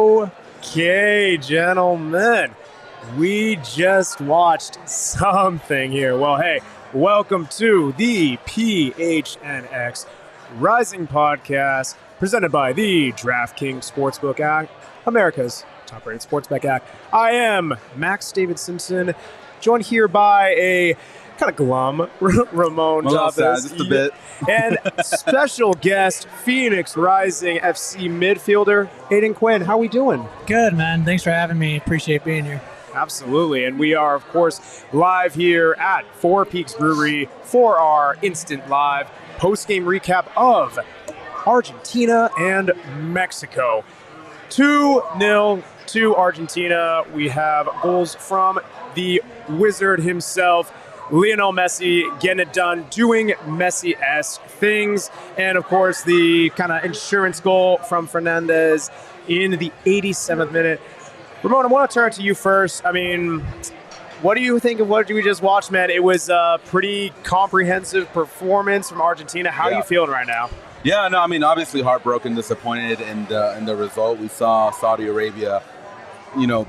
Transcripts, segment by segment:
Okay, gentlemen, we just watched something here. Well, hey, welcome to the PHNX Rising podcast, presented by the DraftKings Sportsbook Act, America's top-rated sportsbook act. I am Max David Simpson, joined here by a kind of glum Ramon Chavez, just a bit, and special guest PHNX Rising FC midfielder Aodhan Quinn. How we doing? Good, man. Thanks for having me. Appreciate being here. Absolutely, and we are, of course, live here at Four Peaks Brewery for our instant live post-game recap of Argentina and Mexico. 2-0 to Argentina. We have goals from the wizard himself, Lionel Messi, getting it done, doing Messi-esque things. And, of course, the kind of insurance goal from Fernandez in the 87th minute. Ramon, I want to turn to you first. I mean, what do you think of what we just watched, man? It was a pretty comprehensive performance from Argentina. How are you feeling right now? Yeah, no, I mean, obviously heartbroken, disappointed in the result. We saw Saudi Arabia,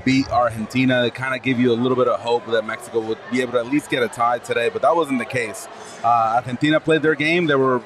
beat Argentina. It kind of gave you a little bit of hope that Mexico would be able to at least get a tie today, but that wasn't the case. Argentina played their game. They were,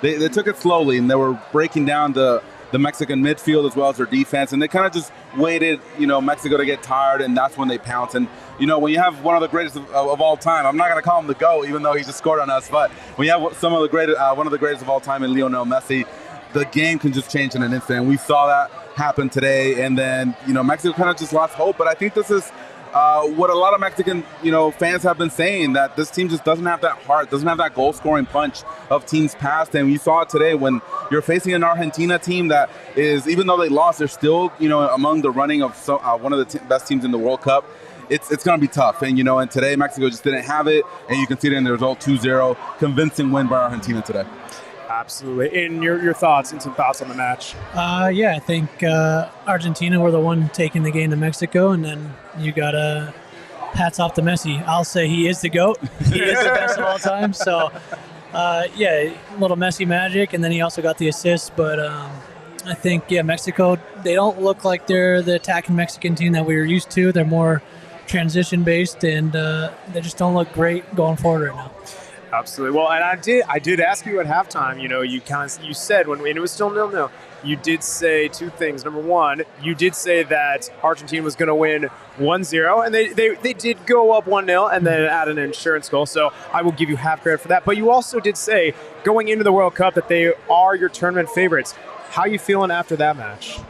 they took it slowly, and they were breaking down the Mexican midfield as well as their defense, and they kind of just waited, Mexico to get tired, and that's when they pounced. And, when you have one of the greatest of all time, I'm not going to call him the GOAT, even though he just scored on us, but when you have one of the greatest of all time in Lionel Messi, the game can just change in an instant. And we saw that happen today, and then, Mexico kind of just lost hope. But I think this is what a lot of Mexican, fans have been saying, that this team just doesn't have that heart, doesn't have that goal-scoring punch of teams past. And we saw it today when you're facing an Argentina team that is, even though they lost, they're still, among the running of one of the best teams in the World Cup. It's going to be tough. And, and today Mexico just didn't have it. And you can see it in the result, 2-0, convincing win by Argentina today. Absolutely. And your thoughts and some thoughts on the match? I think Argentina were the one taking the game to Mexico, and then you got hats off to Messi. I'll say he is the GOAT. He is the best of all time. So, a little Messi magic, and then he also got the assist. But I think, Mexico, they don't look like they're the attacking Mexican team that we were used to. They're more transition-based, and they just don't look great going forward right now. Absolutely. Well, and I did ask you at halftime, you said when it was still 0-0, you did say two things. Number one, you did say that Argentina was going to win 1-0, and they did go up 1-0 and then add an insurance goal. So I will give you half credit for that. But you also did say going into the World Cup that they are your tournament favorites. How are you feeling after that match?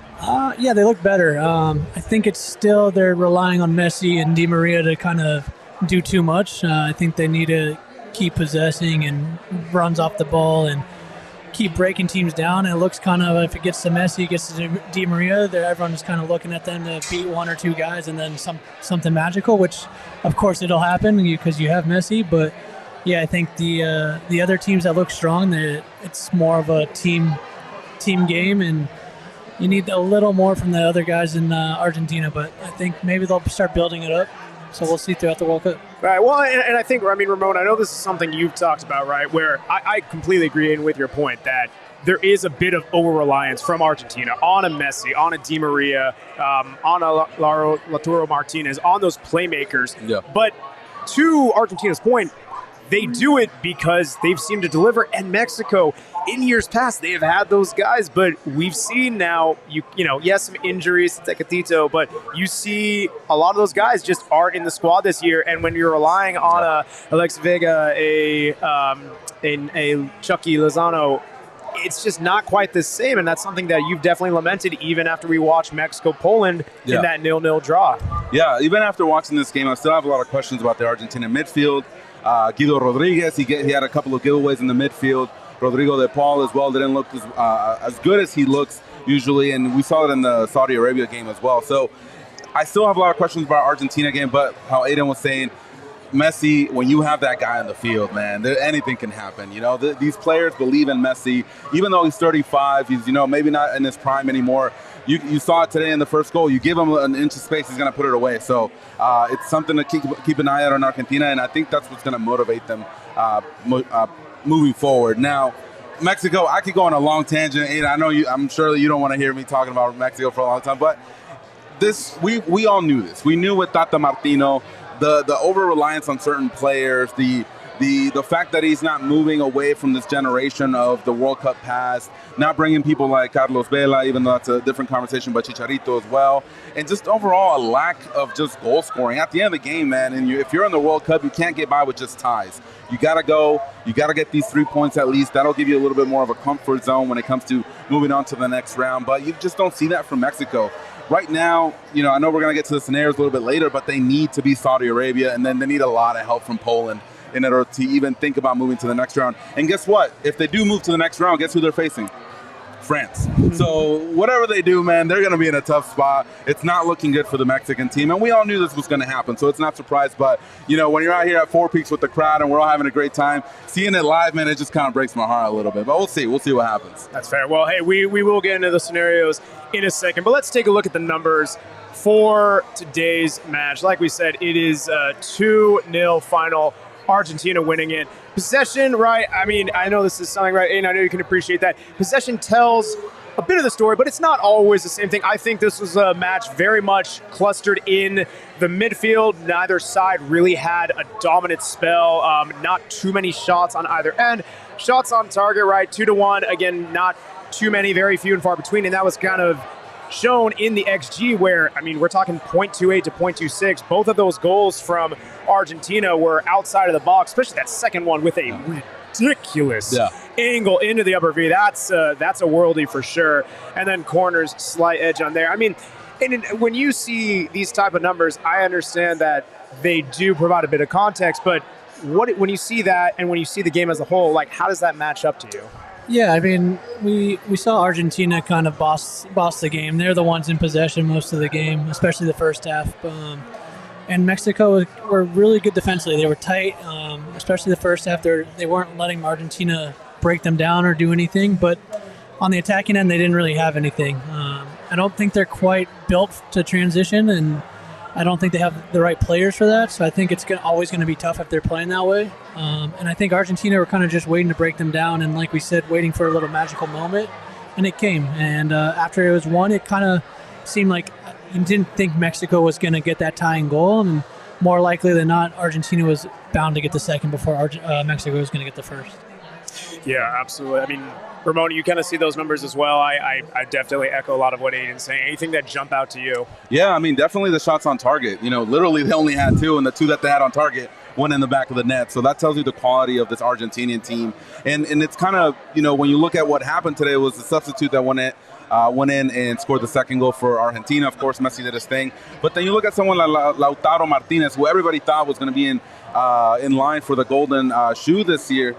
They look better. I think it's still they're relying on Messi and Di Maria to kind of do too much. I think they need to keep possessing and runs off the ball and keep breaking teams down. And it looks kind of, if it gets to Messi, gets to Di Maria, everyone's kind of looking at them to beat one or two guys and then something magical, which of course it'll happen because you have Messi. But I think the other teams that look strong, it's more of a team game, and you need a little more from the other guys in Argentina. But I think maybe they'll start building it up. So we'll see throughout the World Cup. Right. Well, and I think, Ramon, I know this is something you've talked about, right, where I completely agree with your point that there is a bit of over-reliance from Argentina on a Messi, on a Di Maria, on a Lautaro Martinez, on those playmakers. Yeah. But to Argentina's point, they do it because they've seemed to deliver. And Mexico, in years past, they have had those guys, but we've seen now, yes, some injuries to Tecatito, but you see a lot of those guys just aren't in the squad this year. And when you're relying on a Alex Vega, a Chucky Lozano, it's just not quite the same. And that's something that you've definitely lamented even after we watched Mexico-Poland in that 0-0 draw. Yeah, even after watching this game, I still have a lot of questions about the Argentina midfield. Guido Rodriguez, he had a couple of giveaways in the midfield. Rodrigo de Paul as well didn't look as good as he looks usually, and we saw it in the Saudi Arabia game as well. So I still have a lot of questions about Argentina game, but how Aodhan was saying, Messi, when you have that guy on the field, man, anything can happen. These players believe in Messi, even though he's 35, he's maybe not in his prime anymore. You saw it today in the first goal. You give him an inch of space, he's going to put it away. So it's something to keep an eye out on Argentina, and I think that's what's going to motivate them moving forward. Now, Mexico, I could go on a long tangent, and I know I'm sure you don't want to hear me talking about Mexico for a long time, but we all knew this. We knew with Tata Martino, the over-reliance on certain players, the fact that he's not moving away from this generation of the World Cup past, not bringing people like Carlos Vela, even though that's a different conversation, but Chicharito as well, and just overall a lack of just goal scoring. At the end of the game, man, and if you're in the World Cup, you can't get by with just ties. You got to go. You got to get these 3 points at least. That'll give you a little bit more of a comfort zone when it comes to moving on to the next round, but you just don't see that from Mexico. Right now, I know we're going to get to the scenarios a little bit later, but they need to beat Saudi Arabia, and then they need a lot of help from Poland in order to even think about moving to the next round. And guess what? If they do move to the next round, guess who they're facing? France. So whatever they do, man, they're going to be in a tough spot. It's not looking good for the Mexican team, and we all knew this was going to happen, so it's not surprised. But, when you're out here at Four Peaks with the crowd and we're all having a great time, seeing it live, man, it just kind of breaks my heart a little bit. But we'll see. We'll see what happens. That's fair. Well, hey, we will get into the scenarios in a second, but let's take a look at the numbers for today's match. Like we said, it is a 2-0 final. Argentina winning it. Possession, right? I mean, I know this is something, right? And I know you can appreciate that. Possession tells a bit of the story, but it's not always the same thing. I think this was a match very much clustered in the midfield. Neither side really had a dominant spell. Not too many shots on either end. Shots on target, right? 2-1. Again, not too many, very few and far between. And that was kind of shown in the XG where, we're talking 0.28 to 0.26. Both of those goals from Argentina were outside of the box, especially that second one with a ridiculous angle into the upper V. That's a worldie for sure. And then corners, slight edge on there. And when you see these type of numbers, I understand that they do provide a bit of context, but when you see that and when you see the game as a whole, how does that match up to you? Yeah, we saw Argentina kind of boss the game. They're the ones in possession most of the game, especially the first half. And Mexico were really good defensively. They were tight, especially the first half. They weren't letting Argentina break them down or do anything. But on the attacking end, they didn't really have anything. I don't think they're quite built to transition, and I don't think they have the right players for that. So I think it's always going to be tough if they're playing that way. And I think Argentina were kind of just waiting to break them down, and like we said, waiting for a little magical moment, and it came. And after it was won, it kind of seemed like you didn't think Mexico was going to get that tying goal, and more likely than not, Argentina was bound to get the second before Mexico was going to get the first. Yeah, absolutely. Ramon, you kind of see those numbers as well. I definitely echo a lot of what Aodhan's saying. Anything that jump out to you? Yeah, definitely the shots on target. Literally they only had 2, and the 2 that they had on target went in the back of the net. So that tells you the quality of this Argentinian team. And it's kind of, when you look at what happened today, was the substitute that went in and scored the second goal for Argentina. Of course, Messi did his thing. But then you look at someone like Lautaro Martinez, who everybody thought was going to be in line for the golden shoe this year.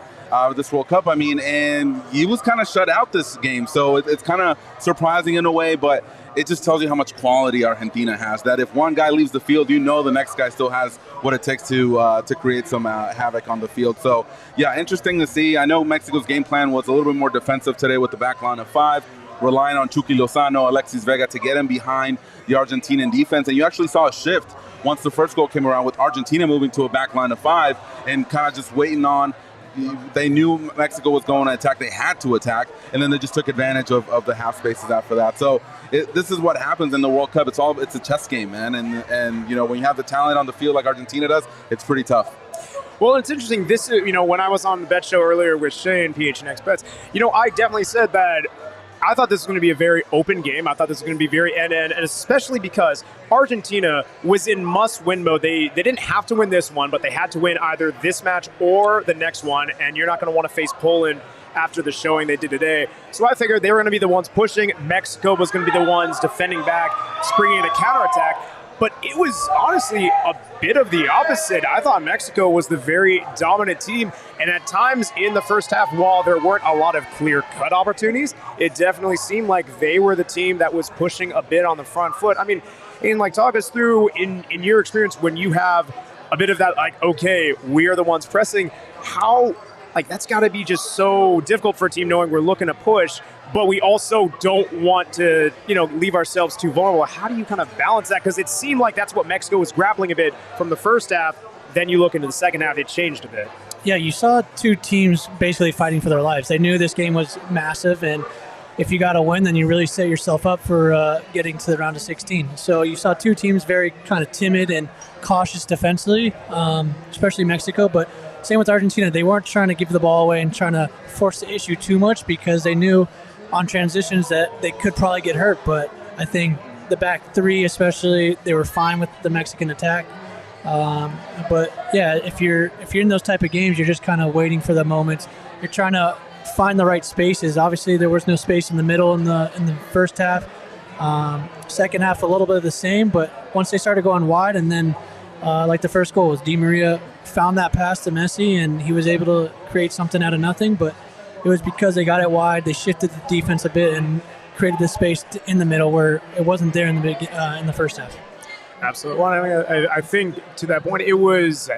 This World Cup, and he was kind of shut out this game. So it's kind of surprising in a way, but it just tells you how much quality Argentina has, that if one guy leaves the field, the next guy still has what it takes to create some havoc on the field. So, yeah, interesting to see. I know Mexico's game plan was a little bit more defensive today with the back line of 5, relying on Chucky Lozano, Alexis Vega to get him behind the Argentinian defense. And you actually saw a shift once the first goal came around with Argentina moving to a back line of 5 and kind of just waiting on. They knew Mexico was going to attack. They had to attack, and then they just took advantage of the half spaces after that. So this is what happens in the World Cup. It's a chess game, man. And when you have the talent on the field like Argentina does, it's pretty tough. Well, it's interesting. This, when I was on the bet show earlier with Shay and PHNX Bets, I definitely said that I thought this was going to be a very open game. I thought this was going to be very end-to-end, and especially because Argentina was in must-win mode. They didn't have to win this one, but they had to win either this match or the next one, and you're not going to want to face Poland after the showing they did today. So I figured they were going to be the ones pushing. Mexico was going to be the ones defending back, springing in a counterattack. But it was honestly a bit of the opposite. I thought Mexico was the very dominant team. And at times in the first half, while there weren't a lot of clear-cut opportunities, it definitely seemed like they were the team that was pushing a bit on the front foot. Talk us through, in your experience, when you have a bit of that, okay, we are the ones pressing, how, that's got to be just so difficult for a team knowing we're looking to push, but we also don't want to, leave ourselves too vulnerable. How do you kind of balance that? Because it seemed like that's what Mexico was grappling a bit from the first half. Then you look into the second half, it changed a bit. Yeah, you saw two teams basically fighting for their lives. They knew this game was massive, and if you got a win, then you really set yourself up for getting to the round of 16. So you saw two teams very kind of timid and cautious defensively, especially Mexico, but same with Argentina. They weren't trying to give the ball away and trying to force the issue too much because they knew on transitions that they could probably get hurt. But I think the back three especially, they were fine with the Mexican attack. But yeah, if you're in those type of games, you're just kind of waiting for the moments. You're trying to find the right spaces. Obviously, there was no space in the middle in the first half. Second half, a little bit of the same, but once they started going wide, and then like the first goal was Di Maria found that pass to Messi, and he was able to create something out of nothing. But it was because they got it wide, they shifted the defense a bit, and created the space in the middle where it wasn't there in the first half. Absolutely. Well, I think to that point, it was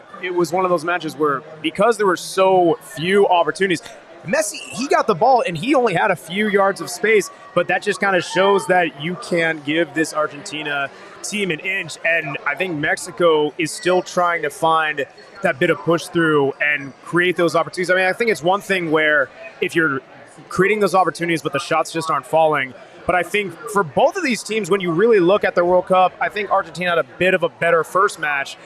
one of those matches where because there were so few opportunities, Messi, he got the ball and he only had a few yards of space, but that just kind of shows that you can give this Argentina team an inch. And I think Mexico is still trying to find that bit of push through and create those opportunities. I mean, I think it's one thing where if you're creating those opportunities, but the shots just aren't falling. But I think for both of these teams, when you really look at the World Cup, I think Argentina had a bit of a better first match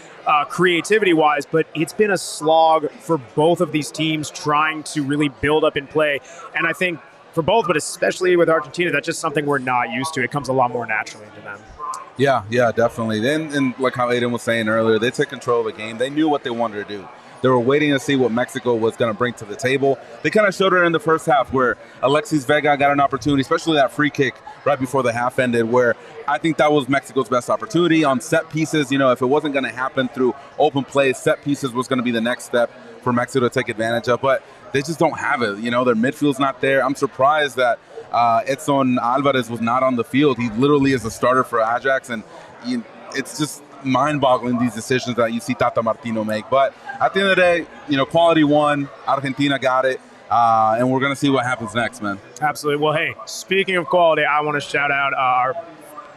creativity-wise, but it's been a slog for both of these teams trying to really build up and play. And I think for both, but especially with Argentina, that's just something we're not used to. It comes a lot more naturally to them. Yeah, definitely. Then, and like how Aodhan was saying earlier, they took control of the game. They knew what they wanted to do. They were waiting to see what Mexico was going to bring to the table. They kind of showed it in the first half where Alexis Vega got an opportunity, especially that free kick right before the half ended, where I think that was Mexico's best opportunity. On set pieces, if it wasn't going to happen through open plays, set pieces was going to be the next step for Mexico to take advantage of. But they just don't have it. Their midfield's not there. I'm surprised that Edson Alvarez was not on the field. He literally is a starter for Ajax, and it's just mind-boggling, these decisions that you see Tata Martino make. But at the end of the day, quality won. Argentina got it. And we're going to see what happens next, man. Absolutely. Well, hey, speaking of quality, I want to shout out our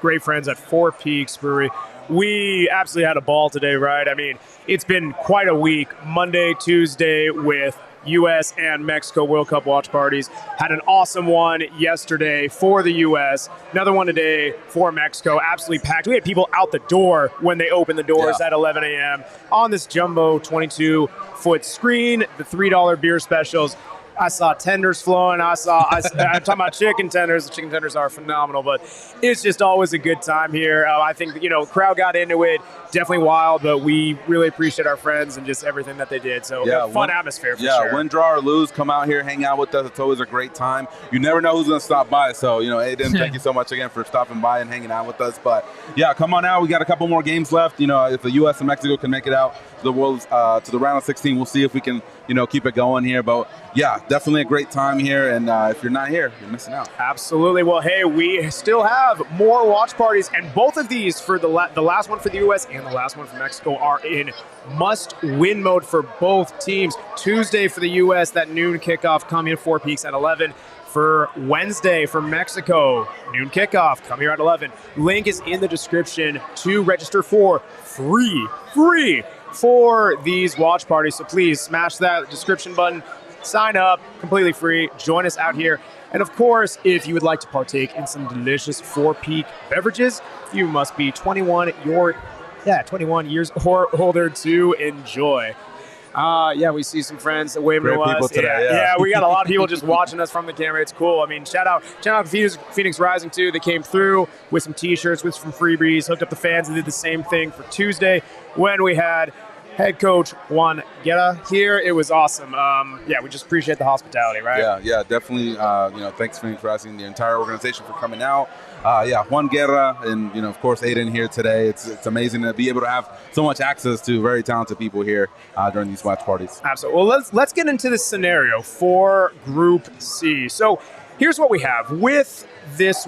great friends at Four Peaks Brewery. We absolutely had a ball today, right? I mean, it's been quite a week. Monday, Tuesday with U.S. and Mexico World Cup watch parties. Had an awesome one yesterday for the U.S. Another one today for Mexico. Absolutely packed. We had people out the door when they opened the doors at 11 a.m. on this jumbo 22-foot screen, the $3 beer specials. I saw tenders flowing. I'm talking about chicken tenders. The chicken tenders are phenomenal, but it's just always a good time here. I think, crowd got into it. Definitely wild, but we really appreciate our friends and just everything that they did. So fun atmosphere for sure. Win, draw, or lose, come out here, hang out with us. It's always a great time. You never know who's going to stop by. So, Aodhan, thank you so much again for stopping by and hanging out with us. But, come on out. We got a couple more games left. If the U.S. and Mexico can make it out to the round of 16, we'll see if we can, keep it going here. But, definitely a great time here. And if you're not here, you're missing out. Absolutely. Well, hey, we still have more watch parties. And both of these, for the last one for the U.S. and the last one for Mexico, are in must-win mode for both teams. Tuesday for the U.S., that noon kickoff coming to Four Peaks at 11. For Wednesday for Mexico, noon kickoff, come here at 11. Link is in the description to register for free for these watch parties. So please smash that description button, sign up, completely free, join us out here. And of course, if you would like to partake in some delicious Four Peak beverages, you must be 21 years or older to enjoy. We see some friends waving to us. Today, we got a lot of people just watching us from the camera. It's cool. I mean, shout out PHNX Rising too. They came through with some T-shirts, with some freebies, hooked up the fans, and did the same thing for Tuesday when we had head coach Juan Guerra here. It was awesome. We just appreciate the hospitality, right? Yeah, definitely. Thanks PHNX Rising, the entire organization, for coming out. Juan Guerra and, of course, Aodhan here today. It's amazing to be able to have so much access to very talented people here during these watch parties. Absolutely. Well, let's get into this scenario for Group C. So here's what we have. With Argentina's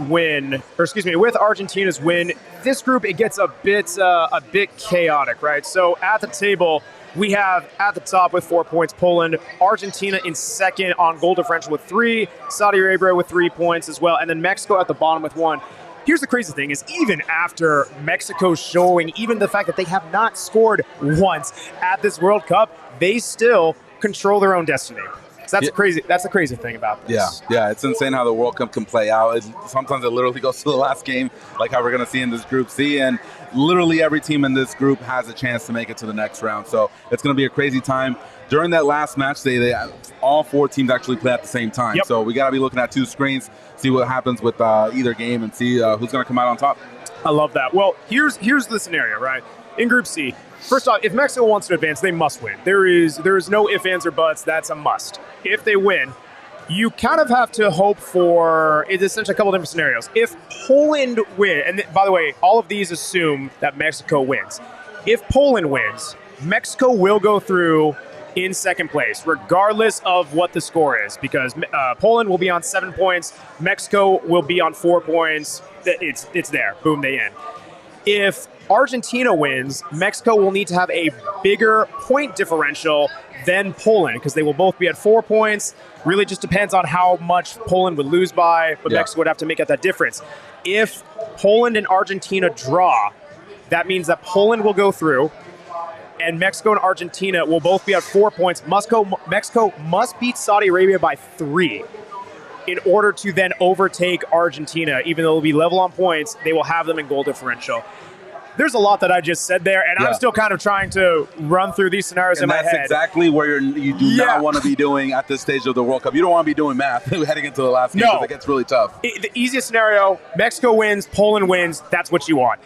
win, this group, it gets a bit chaotic, right? So at the table, we have at the top with 4 points Poland, Argentina in second on goal differential with 3, Saudi Arabia with 3 points as well, and then Mexico at the bottom with 1. Here's the crazy thing is even after Mexico showing even the fact that they have not scored once at this World Cup, they still control their own destiny. So that's the crazy thing about this. Yeah, it's insane how the World Cup can play out. Sometimes it literally goes to the last game, like how we're going to see in this Group C, and literally every team in this group has a chance to make it to the next round. So it's going to be a crazy time. During that last match day, all 4 teams actually play at the same time. Yep. So we got to be looking at 2 screens, see what happens with either game, and see who's going to come out on top. I love that. Well, here's the scenario, right? In Group C, first off, if Mexico wants to advance, they must win. There is no ifs, ands, or buts. That's a must. If they win, you kind of have to hope for, it's essentially a couple different scenarios. If Poland win, and by the way, all of these assume that Mexico wins. If Poland wins, Mexico will go through in second place, regardless of what the score is, because Poland will be on 7 points, Mexico will be on 4 points. It's there. Boom, they in. If Argentina wins, Mexico will need to have a bigger point differential than Poland, because they will both be at 4 points. Really just depends on how much Poland would lose by, but Mexico would have to make up that difference. If Poland and Argentina draw, that means that Poland will go through, and Mexico and Argentina will both be at 4 points. Mexico must beat Saudi Arabia by 3 in order to then overtake Argentina. Even though they'll be level on points, they will have them in goal differential. There's a lot that I just said there, and I'm still kind of trying to run through these scenarios in my head. And that's exactly where you do not want to be doing at this stage of the World Cup. You don't want to be doing math heading into the last game, because it gets really tough. The easiest scenario, Mexico wins, Poland wins, that's what you want.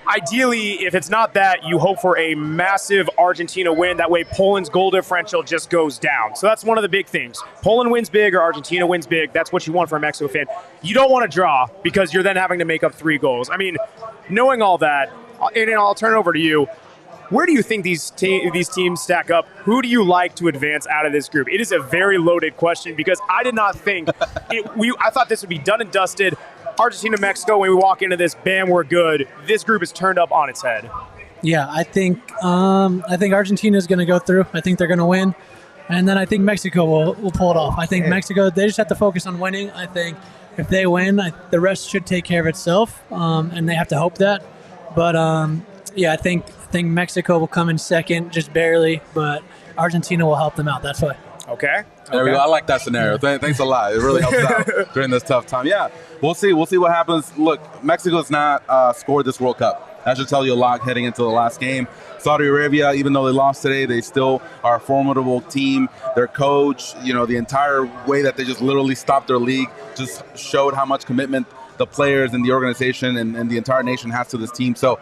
Ideally, if it's not that, you hope for a massive Argentina win. That way, Poland's goal differential just goes down. So that's one of the big things. Poland wins big or Argentina wins big. That's what you want for a Mexico fan. You don't want to draw, because you're then having to make up 3 goals. I mean, knowing all that, and I'll turn it over to you, where do you think these teams stack up? Who do you like to advance out of this group? It is a very loaded question, because I did not think I thought this would be done and dusted. Argentina, Mexico, when we walk into this, bam, we're good. This group is turned up on its head. Yeah, I think Argentina is going to go through. I think they're going to win. And then I think Mexico will pull it off. I think Mexico, they just have to focus on winning. I think if they win, the rest should take care of itself, and they have to hope that. But, I think Mexico will come in second, just barely, but Argentina will help them out. That's why. Okay. There we go. I like that scenario. Thanks a lot. It really helps out during this tough time. Yeah, we'll see. We'll see what happens. Look, Mexico's not scored this World Cup. That should tell you a lot heading into the last game. Saudi Arabia, even though they lost today, they still are a formidable team. Their coach, the entire way that they just literally stopped their league just showed how much commitment the players and the organization and the entire nation has to this team. So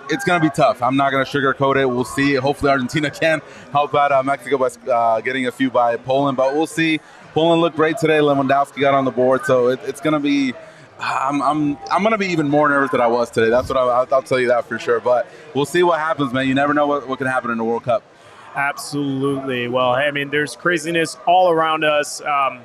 it's going to be tough. I'm not going to sugarcoat it. We'll see. Hopefully Argentina can help out Mexico by getting a few by Poland, but we'll see. Poland looked great today. Lewandowski got on the board, so it's going to be I'm going to be even more nervous than I was today. That's what I'll tell you that for sure. But we'll see what happens, man. You never know what can happen in the World Cup. Absolutely. Well, I mean, there's craziness all around us. I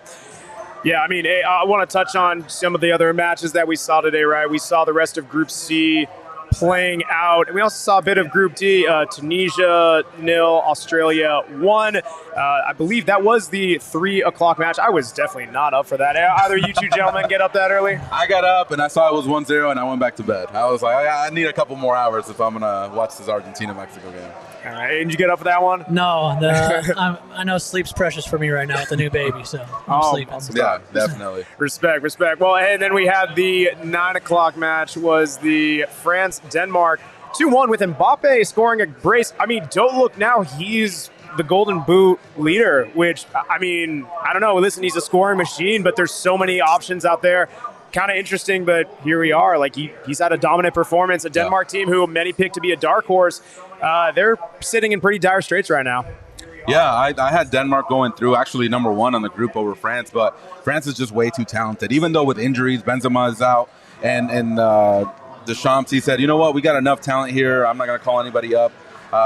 want to touch on some of the other matches that we saw today, right? We saw the rest of Group C playing out. And we also saw a bit of Group D, Tunisia 0, Australia 1. I believe that was the 3 o'clock match. I was definitely not up for that. Either you two gentlemen get up that early? I got up and I saw it was 1-0 and I went back to bed. I was like, I need a couple more hours if I'm going to watch this Argentina-Mexico game. All right, and you get up for that one? No, I know sleep's precious for me right now with the new baby, so I'm sleeping. Yeah, definitely. Respect. Well, and then we had the 9 o'clock match, was the France-Denmark 2-1 with Mbappe scoring a brace. I mean, don't look now, he's the Golden Boot leader, which, I mean, I don't know. Listen, he's a scoring machine, but there's so many options out there. Kind of interesting, but here we are. Like he's had a dominant performance. A Denmark team who many picked to be a dark horse, they're sitting in pretty dire straits right now. Yeah, I had Denmark going through, actually number 1 on the group over France, but France is just way too talented. Even though with injuries, Benzema is out, and Deschamps, he said, you know what, we got enough talent here. I'm not going to call anybody up.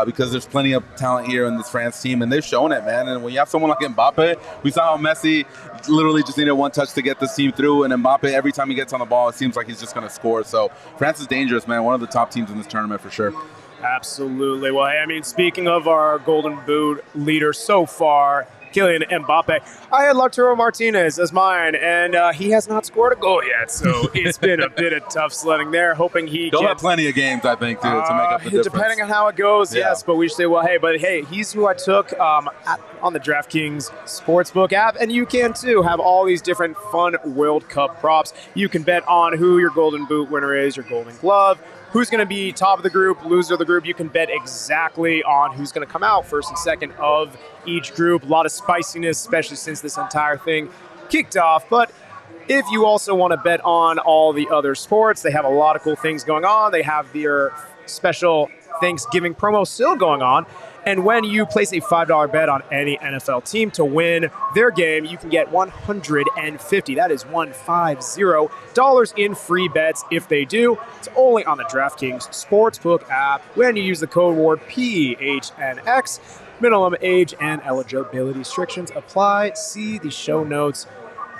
Because there's plenty of talent here in this France team, and they've shown it, man. And when you have someone like Mbappe, we saw how Messi literally just needed one touch to get this team through, and Mbappe, every time he gets on the ball, it seems like he's just going to score. So France is dangerous, man. One of the top teams in this tournament for sure. Absolutely. Well, I mean, speaking of our Golden Boot leader so far, Kylian Mbappe. I had Lautaro Martinez as mine, and he has not scored a goal yet, so it's been a bit of tough sledding there, hoping He'll have plenty of games, I think, too, to make up the difference. Depending on how it goes, yes, but we should say, well, hey, he's who I took on the DraftKings Sportsbook app, and you can, too, have all these different fun World Cup props. You can bet on who your Golden Boot winner is, your Golden Glove, who's going to be top of the group, loser of the group. You can bet exactly on who's going to come out first and second of each group. A lot of spiciness, especially since this entire thing kicked off. But if you also want to bet on all the other sports, they have a lot of cool things going on. They have their special Thanksgiving promo still going on. And when you place a $5 bet on any NFL team to win their game, you can get $150. That is $150 in free bets if they do. It's only on the DraftKings Sportsbook app when you use the code word PHNX. Minimum age and eligibility restrictions apply. See the show notes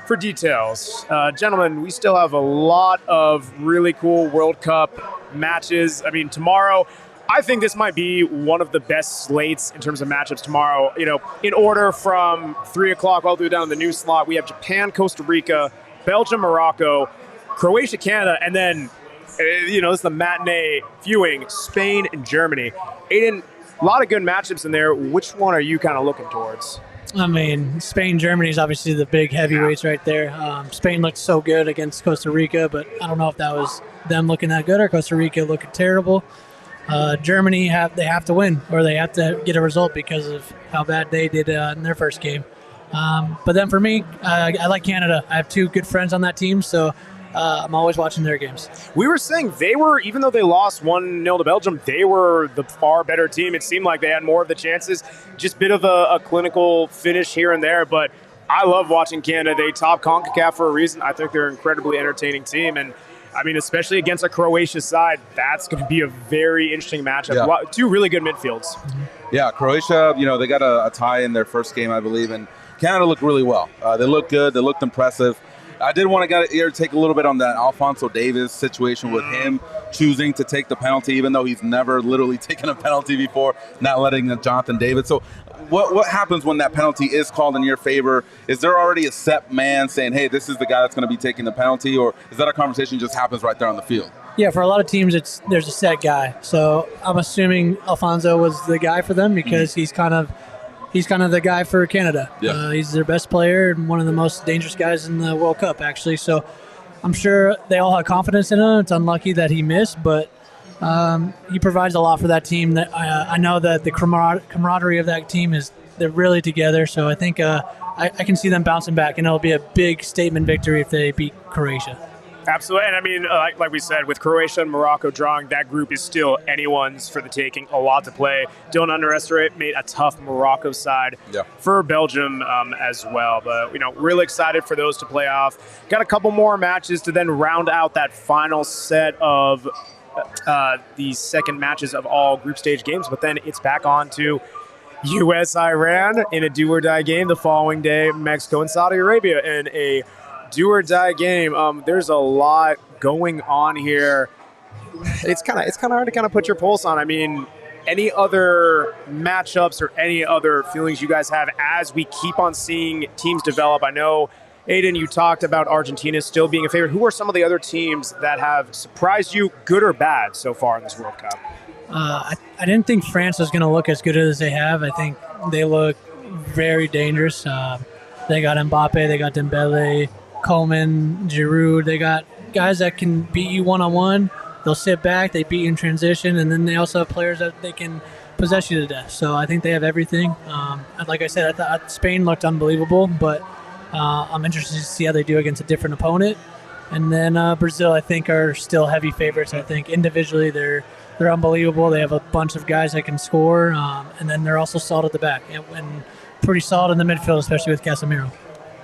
for details. Gentlemen, we still have a lot of really cool World Cup matches. I mean, tomorrow, I think this might be one of the best slates in terms of matchups tomorrow. You know, in order from 3 o'clock all the way down to the new slot, we have Japan, Costa Rica, Belgium, Morocco, Croatia, Canada, and then, this is the matinee viewing, Spain and Germany. Aodhan, a lot of good matchups in there. Which one are you kind of looking towards? I mean, Spain, Germany is obviously the big heavyweights right there. Spain looked so good against Costa Rica, but I don't know if that was them looking that good or Costa Rica looking terrible. Germany they have to win, or they have to get a result because of how bad they did in their first game. But then for me, I like Canada. I have two good friends on that team, so I'm always watching their games. We were saying even though they lost 1-0 to Belgium, they were the far better team. It seemed like they had more of the chances. Just a bit of a clinical finish here and there, but I love watching Canada. They top CONCACAF for a reason. I think they're an incredibly entertaining team, and I mean, especially against a Croatia side, that's going to be a very interesting matchup. Yeah. Two really good midfields. Yeah, Croatia, they got a tie in their first game, I believe, and Canada looked really well. They looked good. They looked impressive. I did want to take a little bit on that Alphonso Davies situation with him choosing to take the penalty, even though he's never literally taken a penalty before, not letting Jonathan David. So what happens when that penalty is called in your favor? Is there already a set man saying, hey, this is the guy that's going to be taking the penalty, or is that a conversation just happens right there on the field? Yeah, for a lot of teams, there's a set guy. So I'm assuming Alfonso was the guy for them because he's kind of the guy for Canada. Yeah. He's their best player and one of the most dangerous guys in the World Cup, actually. So I'm sure they all have confidence in him. It's unlucky that he missed, but he provides a lot for that team. That I know that the camaraderie of that team they're really together. So I think I can see them bouncing back, and it'll be a big statement victory if they beat Croatia. Absolutely. And I mean, like we said, with Croatia and Morocco drawing, that group is still anyone's for the taking. A lot to play. Don't underestimate a tough Morocco side for Belgium as well. But, really excited for those to play off. Got a couple more matches to then round out that final set of the second matches of all group stage games. But then it's back on to U.S.-Iran in a do-or-die game the following day, Mexico and Saudi Arabia in a do-or-die game. There's a lot going on here. It's kind of hard to kind of put your pulse on. I mean, any other matchups or any other feelings you guys have as we keep on seeing teams develop? I know, Aodhan, you talked about Argentina still being a favorite. Who are some of the other teams that have surprised you, good or bad, so far in this World Cup? I didn't think France was going to look as good as they have. I think they look very dangerous. They got Mbappe, they got Dembele, Coleman, Giroud. They got guys that can beat you one-on-one. They'll sit back, they beat you in transition, and then they also have players that they can possess you to death. So I think they have everything. Like I said, I thought Spain looked unbelievable, but I'm interested to see how they do against a different opponent. And then Brazil, I think, are still heavy favorites. I think individually they're unbelievable. They have a bunch of guys that can score, and then they're also solid at the back and pretty solid in the midfield, especially with Casemiro.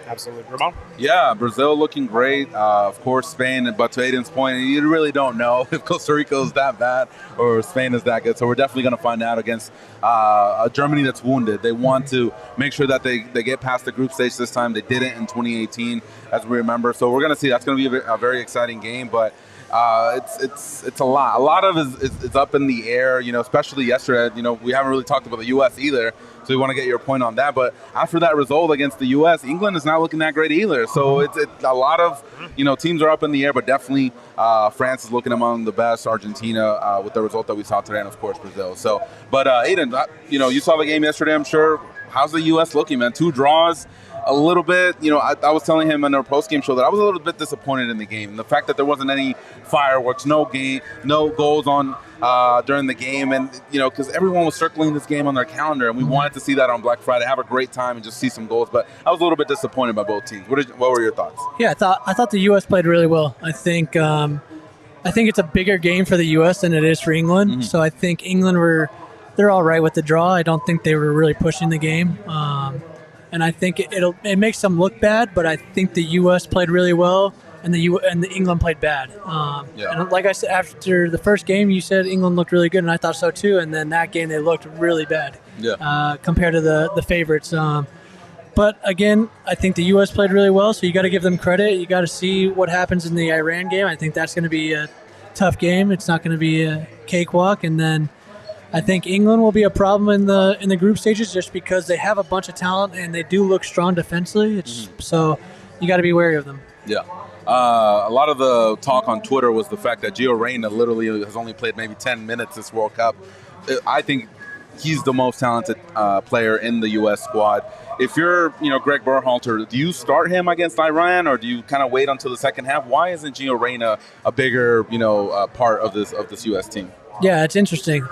Absolutely. Ramon? Yeah, Brazil looking great. Of course, Spain, but to Aodhan's point, you really don't know if Costa Rica is that bad or Spain is that good. So we're definitely going to find out against a Germany that's wounded. They want to make sure that they get past the group stage this time. They didn't in 2018, as we remember. So we're going to see. That's going to be a very exciting game. But it's a lot. A lot of it is up in the air, especially yesterday. We haven't really talked about the U.S. either, so we want to get your point on that. But after that result against the U.S., England is not looking that great either. So it's a lot of, teams are up in the air, but definitely France is looking among the best, Argentina with the result that we saw today, and of course Brazil. So, but Aodhan, you saw the game yesterday, I'm sure. How's the U.S. looking, man? 2 draws. A little bit, I was telling him in our post-game show that I was a little bit disappointed in the game. The fact that there wasn't any fireworks, no goals on during the game, and because everyone was circling this game on their calendar, and we wanted to see that on Black Friday, have a great time, and just see some goals. But I was a little bit disappointed by both teams. What were your thoughts? Yeah, I thought the U.S. played really well. I think it's a bigger game for the U.S. than it is for England. Mm-hmm. So I think England they're all right with the draw. I don't think they were really pushing the game. And I think it makes them look bad, but I think the U.S. played really well, and the England played bad. And like I said, after the first game, you said England looked really good, and I thought so too. And then that game, they looked really bad compared to the favorites. But again, I think the U.S. played really well, so you got to give them credit. You got to see what happens in the Iran game. I think that's going to be a tough game. It's not going to be a cakewalk, and then I think England will be a problem in the group stages just because they have a bunch of talent and they do look strong defensively. So you got to be wary of them. Yeah. A lot of the talk on Twitter was the fact that Gio Reyna literally has only played maybe 10 minutes this World Cup. I think he's the most talented player in the U.S. squad. If you're, Greg Berhalter, do you start him against Iran, or do you kind of wait until the second half? Why isn't Gio Reyna a bigger, part of this U.S. team? Yeah, it's interesting.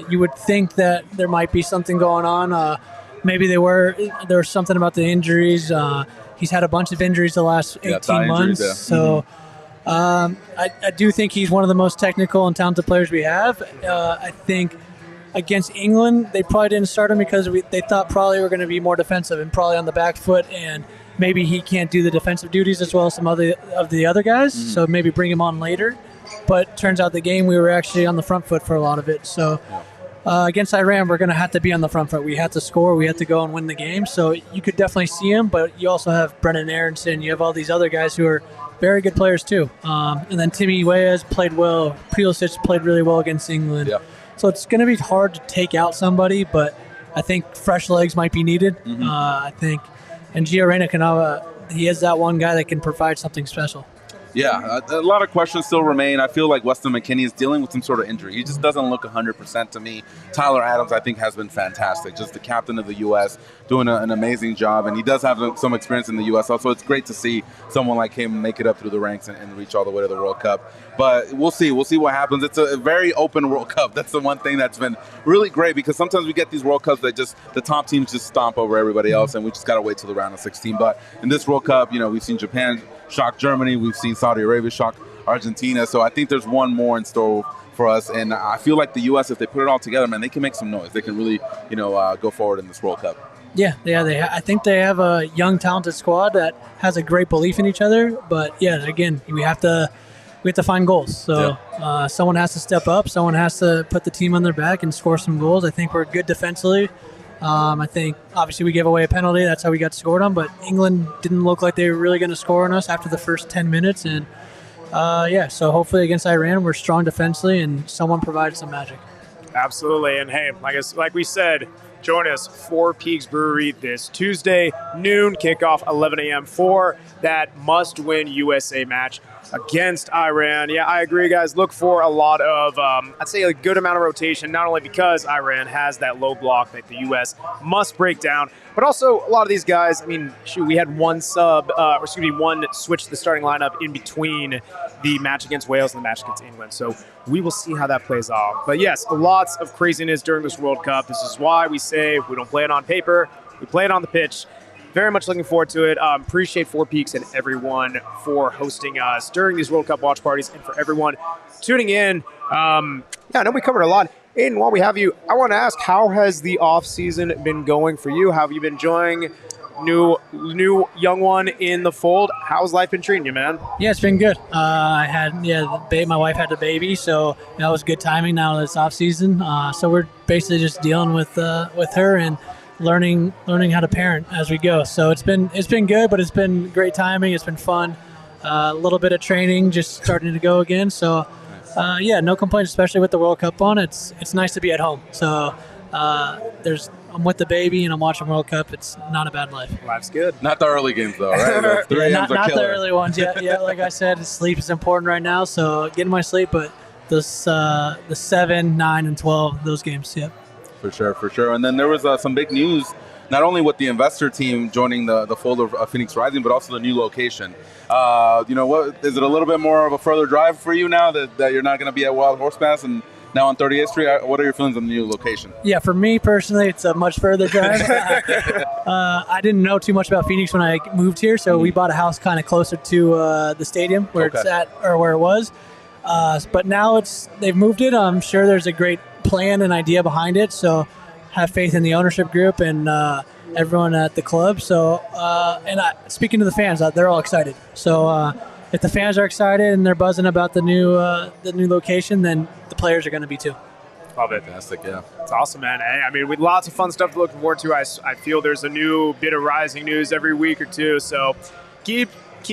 You would think that there might be something going on. Maybe there was something about the injuries. He's had a bunch of injuries the last 18 months. Injuries, So I do think he's one of the most technical and talented players we have. I think against England, they probably didn't start him because they thought probably we're going to be more defensive and probably on the back foot, and maybe he can't do the defensive duties as well as some of the other guys. So maybe bring him on later. But turns out the game we were actually on the front foot for a lot of it. So against Iran, we're going to have to be on the front foot. We have to score. We have to go and win the game. So you could definitely see him, but you also have Brennan Aronson. You have all these other guys who are very good players too. And then Timmy Weah played well. Pulisic played really well against England. Yeah. So it's going to be hard to take out somebody, but I think fresh legs might be needed. I think. And Gio Reyna he is that one guy that can provide something special. Yeah, a lot of questions still remain. I feel like Weston McKennie is dealing with some sort of injury. He just doesn't look 100% to me. Tyler Adams, I think, has been fantastic. Just the captain of the U.S., doing an amazing job. And he does have some experience in the U.S. also. It's great to see someone like him make it up through the ranks and reach all the way to the World Cup. But we'll see. We'll see what happens. It's a very open World Cup. That's the one thing that's been really great, because sometimes we get these World Cups that the top teams just stomp over everybody else, and we just got to wait till the round of 16. But in this World Cup, we've seen Japan shock Germany. We've seen Saudi Arabia shock Argentina. So I think there's one more in store for us. And I feel like the U.S., if they put it all together, man, they can make some noise. They can really, go forward in this World Cup. Yeah. I think they have a young, talented squad that has a great belief in each other. But yeah, again, we have to find goals. So someone has to step up. Someone has to put the team on their back and score some goals. I think we're good defensively. I think, obviously, we gave away a penalty. That's how we got scored on. But England didn't look like they were really going to score on us after the first 10 minutes. And, so hopefully against Iran, we're strong defensively and someone provides some magic. Absolutely. And, hey, like we said, join us, Four Peaks Brewery, this Tuesday, noon, kickoff 11 a.m. for that must-win USA match against Iran. Yeah, I agree, guys. Look for a lot of, I'd say a good amount of rotation, not only because Iran has that low block that the U.S. must break down, but also a lot of these guys, we had one switch to the starting lineup in between the match against Wales and the match against England. So we will see how that plays off. But yes, lots of craziness during this World Cup. This is why we say we don't play it on paper, we play it on the pitch. Very much looking forward to it. Appreciate Four Peaks and everyone for hosting us during these World Cup watch parties, and for everyone tuning in. I know we covered a lot. Aodhan, while we have you, I want to ask, how has the offseason been going for you? How have you been enjoying new young one in the fold? How's life been treating you, man? Yeah, it's been good. My wife had the baby, so that was good timing now that it's offseason. So we're basically just dealing with her and learning how to parent as we go. So it's been good, but it's been great timing. It's been fun. A little bit of training, just starting to go again. So, yeah, no complaints, especially with the World Cup on. It's nice to be at home. So, I'm with the baby and I'm watching World Cup. It's not a bad life. Life's good. Not the early games though, right? The 3 Yeah, M's are not the killer. early ones. Yeah, like I said, sleep is important right now. So getting my sleep, but those the 7, 9, and 12, those games. Yeah. For sure. And then there was some big news, not only with the investor team joining the fold of Phoenix Rising, but also the new location. What is it? A little bit more of a further drive for you now that you're not going to be at Wild Horse Pass and now on 38th Street? What are your feelings on the new location? Yeah, for me personally, it's a much further drive. I didn't know too much about Phoenix when I moved here, so we bought a house kind of closer to the stadium where it's at or where it was. But now they've moved it. I'm sure there's a great plan and idea behind it. So have faith in the ownership group and everyone at the club. So speaking to the fans, they're all excited. So if the fans are excited and they're buzzing about the new location, then the players are going to be too. Love it. Fantastic, yeah. It's awesome, man. I mean, with lots of fun stuff to look forward to. I feel there's a new bit of Rising news every week or two. So keep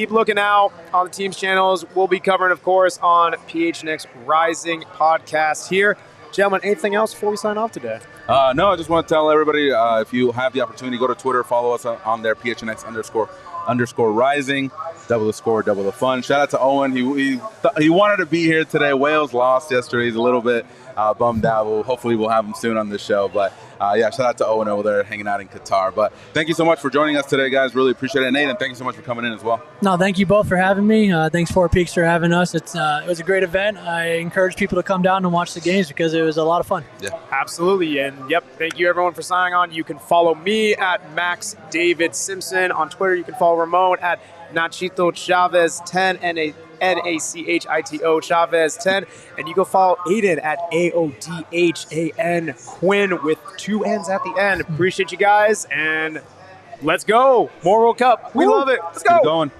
looking out on the team's channels. We'll be covering, of course, on PHNX Rising podcast here. Gentlemen, anything else before we sign off today? No, I just want to tell everybody, if you have the opportunity, go to Twitter, follow us on there, PHNX__ Rising. Double the score, double the fun. Shout out to Owen. He wanted to be here today. Wales lost yesterday. He's a little bit bummed out. Hopefully we'll have him soon on this show. But shout out to Owen over there hanging out in Qatar. But thank you so much for joining us today, guys. Really appreciate it. And Nathan, thank you so much for coming in as well. No, thank you both for having me. Thanks Four Peaks for having us. It was a great event. I encourage people to come down and watch the games because it was a lot of fun. Yeah, absolutely. And yep, thank you everyone for signing on. You can follow me at Max David Simpson on Twitter. You can follow Ramon at Nachito Chavez 10 Nachito Chavez 10, and you can follow Aodhan at Aodhan Quinn with 2 N's at the end. Appreciate you guys, and let's go. More World Cup. We love it. Let's go. Keep going.